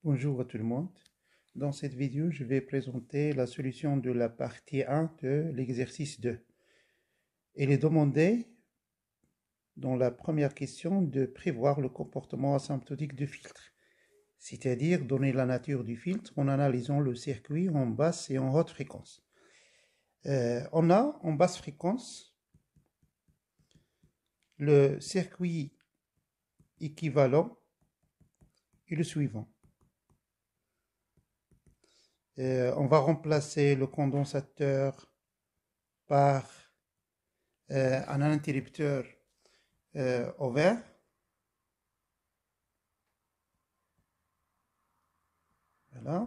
Bonjour à tout le monde. Dans cette vidéo, je vais présenter la solution de la partie 1 de l'exercice 2. Il est demandé, dans la première question, de prévoir le comportement asymptotique du filtre, c'est-à-dire donner la nature du filtre en analysant le circuit en basse et en haute fréquence. On a en basse fréquence le circuit équivalent et le suivant. On va remplacer le condensateur par un interrupteur ouvert. Voilà.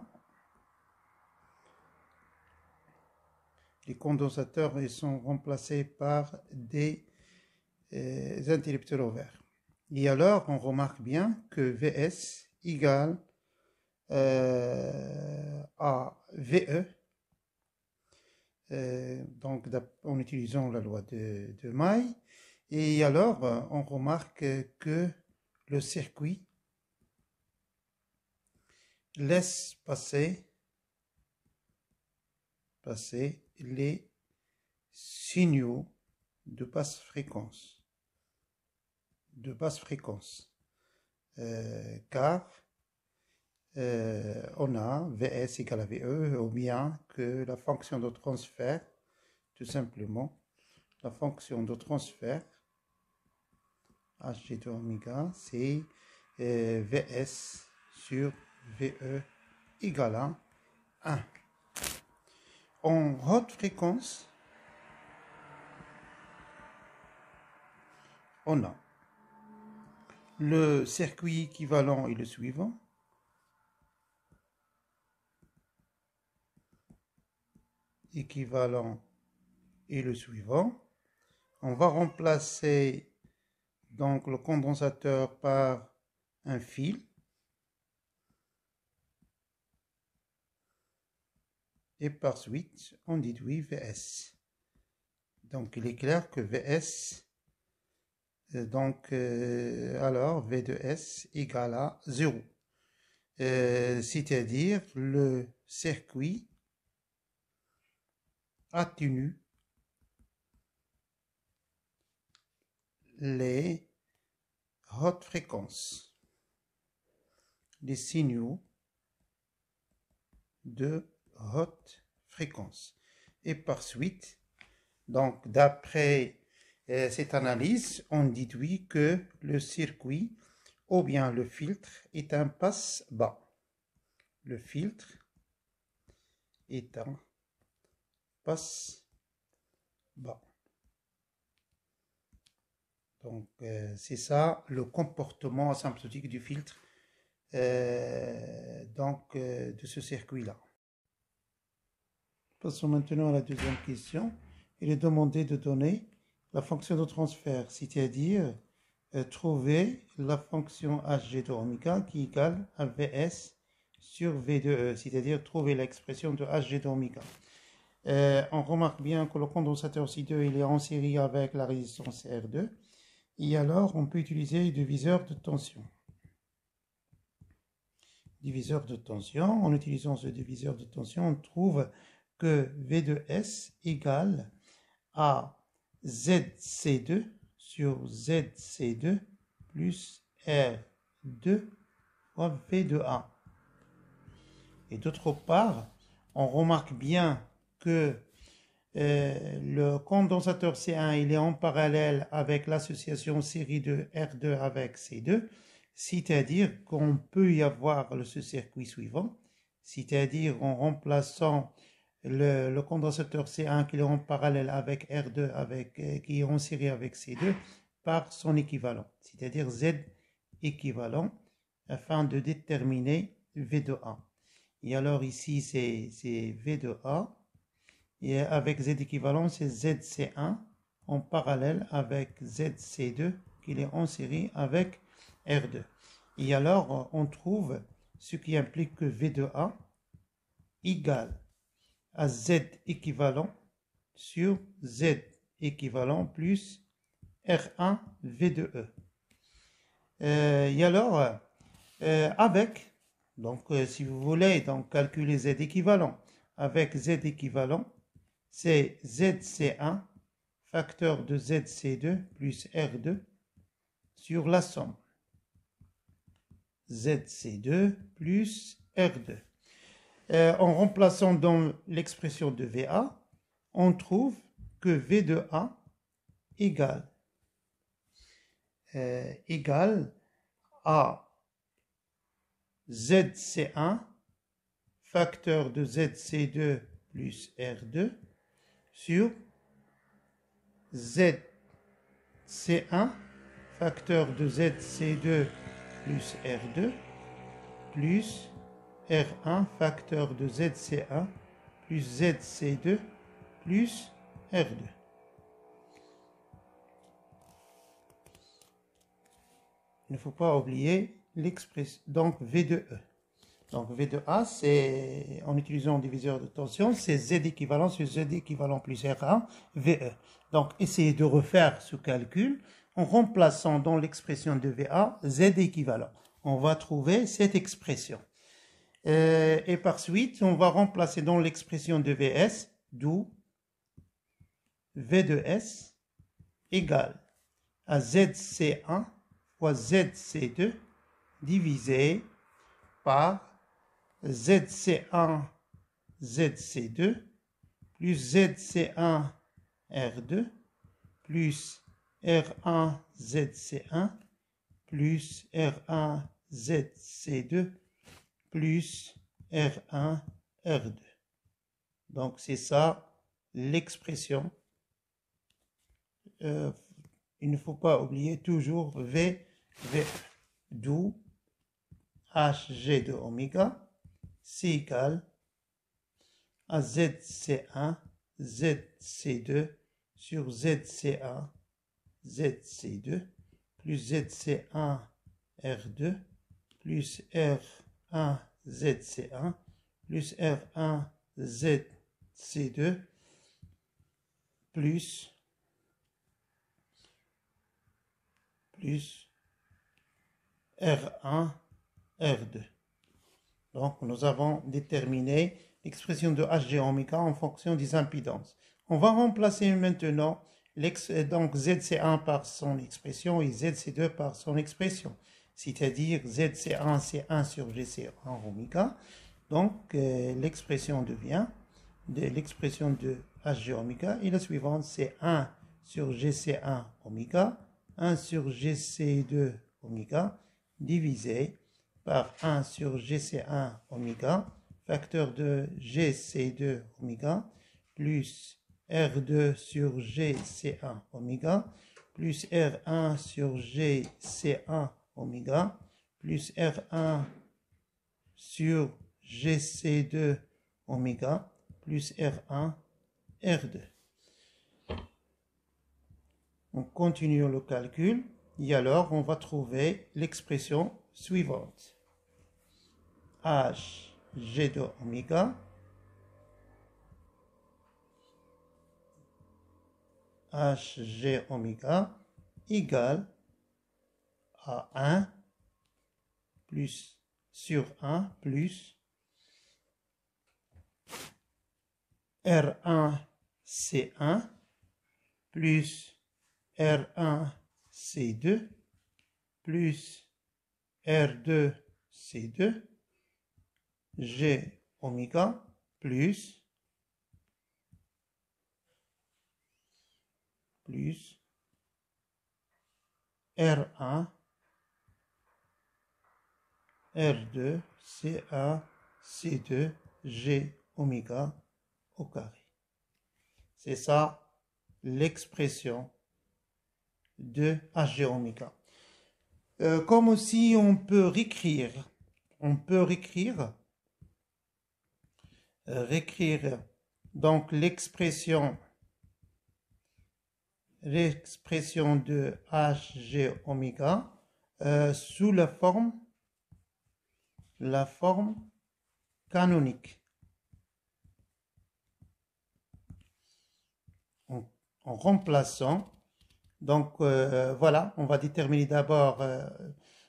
Les condensateurs ils sont remplacés par des interrupteurs ouverts. Et alors, on remarque bien que Vs égale à VE, donc en utilisant la loi de May. Et alors, on remarque que le circuit laisse passer les signaux de basse fréquence, car on a Vs égale à VE, ou bien que la fonction de transfert, tout simplement, la fonction de transfert Hg de oméga, c'est Vs sur VE égale à 1. En haute fréquence, on a le circuit équivalent et le suivant. Équivalent et le suivant. On va remplacer donc le condensateur par un fil. Et par suite, on déduit Vs. Donc, il est clair que Vs, alors V de S égale à 0. C'est-à-dire le circuit atténue les hautes fréquences, les signaux de haute fréquence. Et par suite, donc d'après cette analyse, on déduit que le circuit ou bien le filtre est un passe-bas. Le filtre est un passe-bas. Donc c'est ça le comportement asymptotique du filtre de ce circuit-là. Passons maintenant à la deuxième question. Il est demandé de donner la fonction de transfert, c'est-à-dire trouver la fonction Hg de oméga qui est égale à Vs sur V de E, c'est-à-dire trouver l'expression de Hg de oméga. On remarque bien que le condensateur C2 il est en série avec la résistance R2, et alors on peut utiliser le diviseur de tension. Diviseur de tension, en utilisant ce diviseur de tension, on trouve que V de S égale à ZC2 sur ZC2 plus R2 fois V de A. Et d'autre part, on remarque bien que le condensateur C1 il est en parallèle avec l'association série de R2 avec C2, c'est-à-dire qu'on peut y avoir ce circuit suivant, c'est-à-dire en remplaçant le condensateur C1 qui est en parallèle avec R2 qui est en série avec C2 par son équivalent, c'est-à-dire Z équivalent, afin de déterminer V de A. Et alors ici c'est V de A, et avec Z équivalent c'est ZC1 en parallèle avec ZC2 qui est en série avec R2. Et alors on trouve ce qui implique que V de A égale à Z équivalent sur Z équivalent plus R1 V de E. Et alors, avec Donc, si vous voulez donc calculer Z équivalent, avec Z équivalent, c'est ZC1 facteur de ZC2 plus R2 sur la somme. ZC2 plus R2. En remplaçant dans l'expression de VA, on trouve que V de A égale à ZC1 facteur de ZC2 plus R2 sur ZC1 facteur de ZC2 plus R2 plus R1 facteur de ZC1 plus ZC2 plus R2. Il ne faut pas oublier l'expression, donc V de E. Donc V de A, c'est, en utilisant un diviseur de tension, c'est Z équivalent sur Z équivalent plus R1, VE. Donc essayez de refaire ce calcul en remplaçant dans l'expression de VA Z équivalent. On va trouver cette expression. Et par suite, on va remplacer dans l'expression de VS, d'où V de S égale à ZC1 fois ZC2 divisé par ZC1 ZC2 plus ZC1 R2 plus R1 ZC1 plus R1 ZC2 plus R1 R2. Donc c'est ça l'expression. Il ne faut pas oublier toujours V, d'où Hg de oméga, c'est égal à ZC1, ZC2 sur ZC1, ZC2, plus ZC1, R2, plus R1, ZC1, plus R1, ZC2, plus R1, R2. Donc, nous avons déterminé l'expression de Hg oméga en fonction des impidances. On va remplacer maintenant donc ZC1 par son expression et ZC2 par son expression. C'est-à-dire ZC1, c'est 1 sur GC1 oméga. Donc, l'expression devient, l'expression de Hg oméga est la suivante, c'est 1 sur GC1 oméga, 1 sur GC2 oméga, divisé par 1 sur GC1 oméga, facteur de GC2 oméga, plus R2 sur GC1 oméga, plus R1 sur GC1 oméga, plus R1 sur GC2 oméga, plus R1 R2. On continue le calcul et alors on va trouver l'expression suivante. Hg de oméga Hg oméga égale à 1 plus sur 1 plus R1 C1 plus R1 C2 plus R2 C2 G oméga plus R1 R2 C1 C2 G oméga au carré. C'est ça l'expression de Hg oméga. Comme aussi on peut réécrire donc l'expression de Hg oméga sous la forme canonique. En remplaçant, donc voilà, on va déterminer d'abord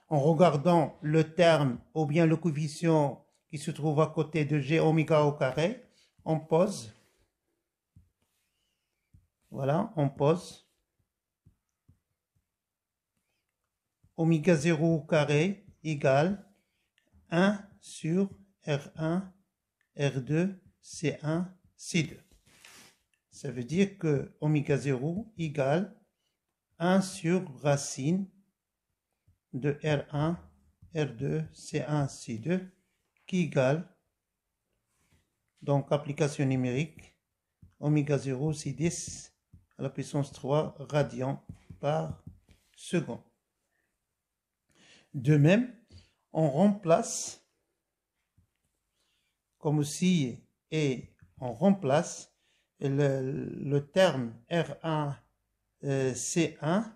en regardant le terme ou bien le coefficient qui se trouve à côté de g oméga au carré, on pose. Voilà, on pose oméga 0 au carré égale 1 sur R1, R2, C1, C2. Ça veut dire que oméga 0 égale 1 sur racine de R1, R2, C1, C2 qui égale, donc application numérique, oméga 0 c'est 10 à la puissance 3 radians par seconde. De même, on remplace comme aussi et on remplace le terme R1 C1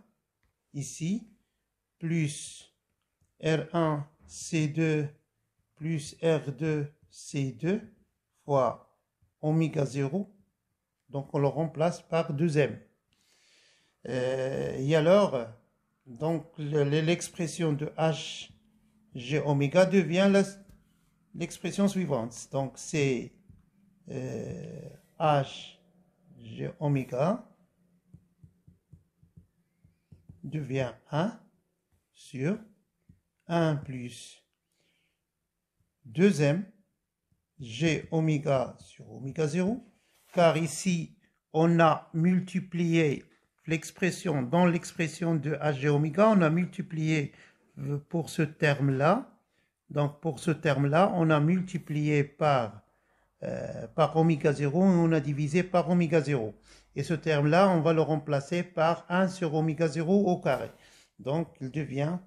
ici plus R1 C2 plus R2 C2 fois oméga 0. Donc on le remplace par 2m. Et alors, donc l'expression de H G oméga devient l'expression suivante. Donc c'est H G oméga devient 1 sur 1 plus 2m G oméga sur oméga 0, car ici on a multiplié l'expression, dans l'expression de HG oméga, on a multiplié pour ce terme-là. Donc pour ce terme-là, on a multiplié par oméga 0 et on a divisé par oméga 0. Et ce terme-là, on va le remplacer par 1 sur oméga 0 au carré. Donc il devient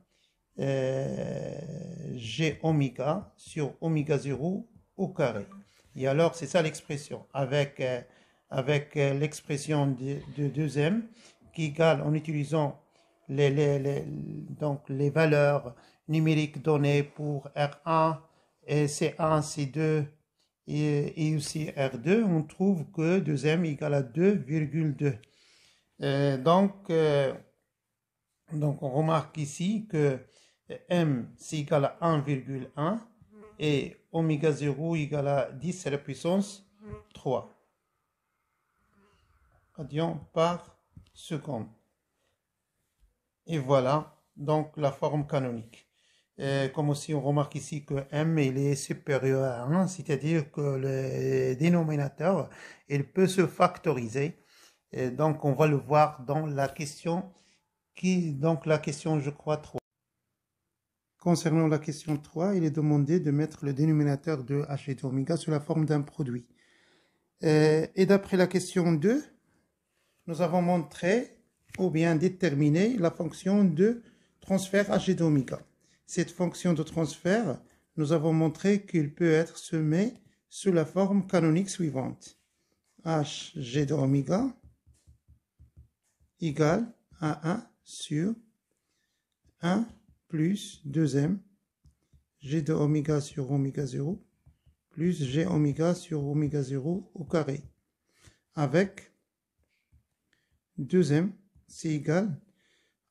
G oméga sur oméga 0 au carré. Et alors c'est ça l'expression, avec l'expression de 2m qui égale, en utilisant donc les valeurs numériques données pour R1, et C1, C2 et aussi R2, on trouve que 2m égale à 2,2. Donc on remarque ici que m c'est égal à 1,1 et oméga 0 égale à 10 à la puissance 3 radians par seconde. Et voilà donc la forme canonique. Comme aussi on remarque ici que m il est supérieur à 1, c'est-à-dire que le dénominateur il peut se factoriser. Et donc on va le voir dans la question la question je crois 3. Concernant la question 3, il est demandé de mettre le dénominateur de h et oméga sous la forme d'un produit. Et d'après la question 2, nous avons montré ou bien déterminé la fonction de transfert h d'oméga. Cette fonction de transfert, nous avons montré qu'il peut être semé sous la forme canonique suivante. hg de oméga égale à 1 sur 1 plus 2m g de oméga sur oméga 0 plus g oméga sur oméga 0 au carré avec 2m c'est égal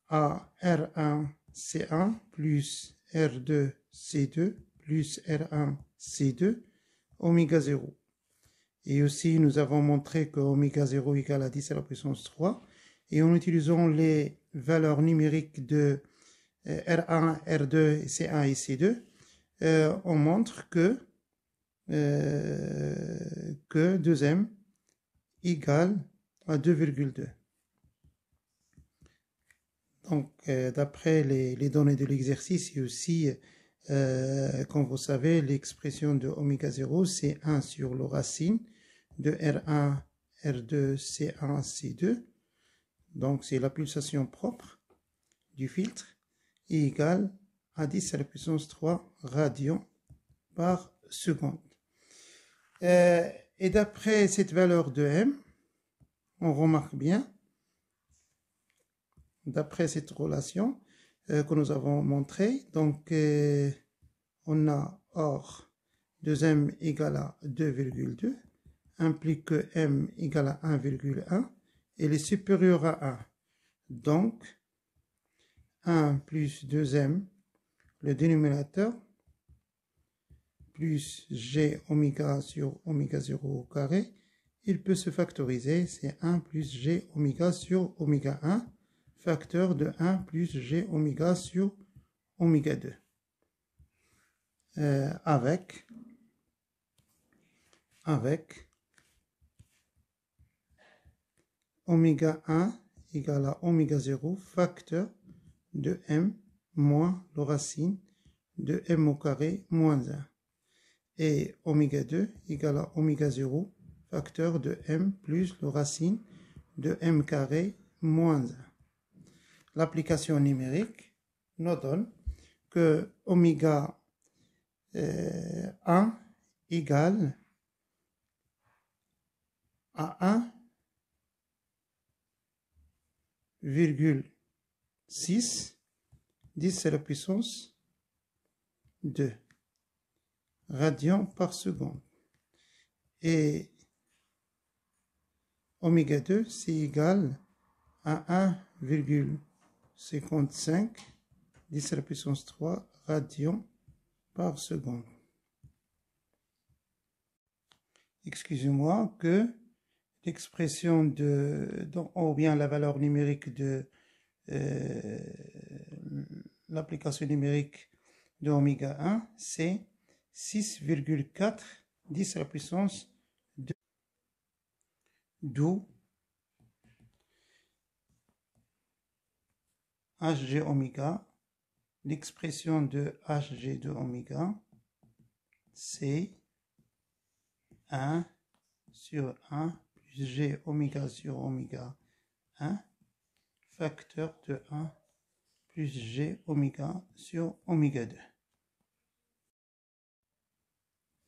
à R1 C1 plus R2 C2 plus R1 C2 oméga 0. Et aussi nous avons montré que oméga 0 égale à 10 à la puissance 3 et en utilisant les valeurs numériques de R1, R2, C1 et C2, on montre que 2m égale à 2,2. Donc, d'après les données de l'exercice et aussi, comme vous savez, l'expression de oméga 0, c'est 1 sur le racine de R1, R2, C1, C2. Donc, c'est la pulsation propre du filtre est égale à 10 à la puissance 3 radians par seconde. Et d'après cette valeur de m, on remarque bien, d'après cette relation que nous avons montrée, donc on a or 2m égale à 2,2, implique que m égale à 1,1, et il est supérieur à 1. Donc, 1 plus 2m le dénominateur plus g oméga sur oméga 0 au carré, il peut se factoriser, c'est 1 plus g oméga sur oméga 1, facteur de 1 plus g oméga sur oméga 2. Avec oméga 1 égale à oméga 0, facteur de m moins le racine de m au carré moins 1. Et oméga 2 égale à oméga 0, facteur de m plus le racine de m carré moins 1. L'application numérique nous donne que oméga 1 égale à 1,6 10 à la puissance 2 radians par seconde. Et oméga 2, c'est égal à 1,55 10 à la puissance 3 radians par seconde. Excusez-moi que l'expression ou bien la valeur numérique de l'application numérique de oméga 1, c'est 6,4 10 à la puissance 2. D'où Hg oméga, l'expression de Hg de oméga, c'est 1 sur 1 plus g oméga sur oméga 1, facteur de 1 plus g oméga sur oméga 2.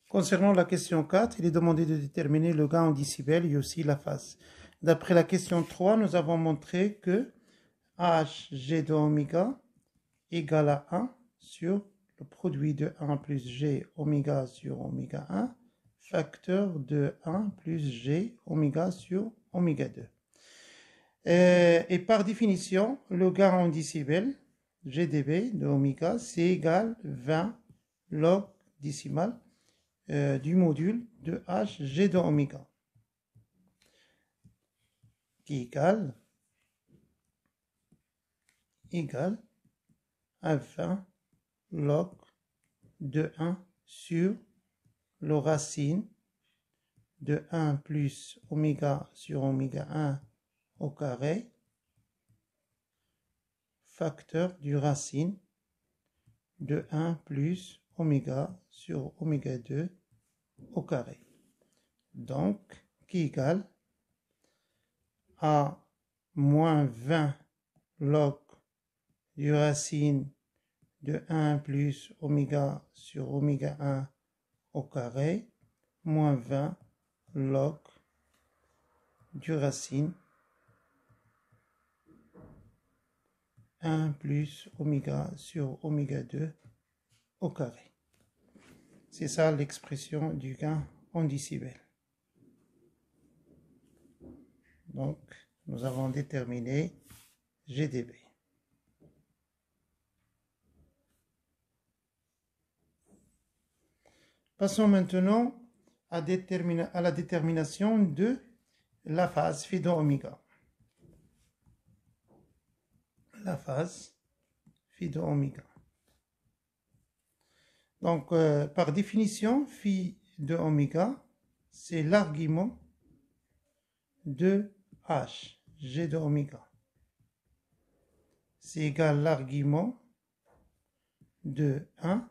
Concernant la question 4, il est demandé de déterminer le gain en décibels et aussi la phase. D'après la question 3, nous avons montré que Hg de oméga égale à 1 sur le produit de 1 plus g oméga sur oméga 1, facteur de 1 plus g oméga sur oméga 2. Et par définition, le gain en décibels, GdB de oméga, c'est égal à 20 log décimal du module de Hg de oméga, qui égale à 20 log de 1 sur le racine de 1 plus oméga sur oméga 1 au carré, facteur du racine de 1 plus oméga sur oméga 2 au carré. Donc, qui égale à moins 20 log du racine de 1 plus oméga sur oméga 1 au carré, moins 20 log du racine 1 plus oméga sur oméga 2 au carré. C'est ça l'expression du gain en décibels. Donc, nous avons déterminé GdB. Passons maintenant à la détermination de la phase phi de oméga. La phase phi de oméga. Donc, par définition, phi de oméga, c'est l'argument de h, g de oméga. C'est égal à l'argument de 1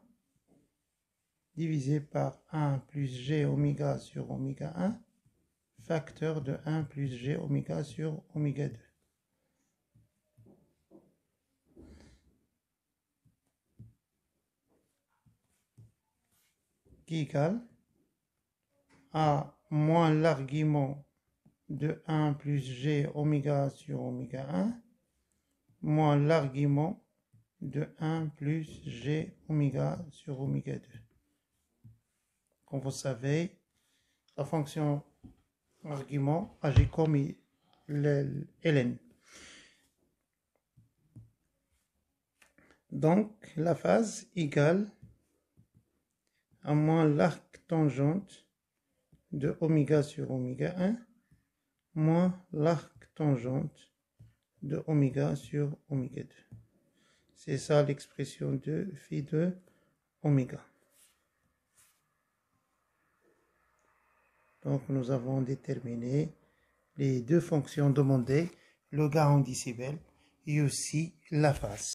divisé par 1 plus g oméga sur oméga 1, facteur de 1 plus g oméga sur oméga 2. Qui égale à moins l'argument de 1 plus g oméga sur oméga 1, moins l'argument de 1 plus g oméga sur oméga 2. Comme vous savez, la fonction argument agit comme ln. Donc, la phase égale à moins l'arc tangente de oméga sur oméga 1 moins l'arc tangente de oméga sur oméga 2. C'est ça l'expression de phi de oméga. Donc, nous avons déterminé les deux fonctions demandées, le gain en décibels et aussi la phase.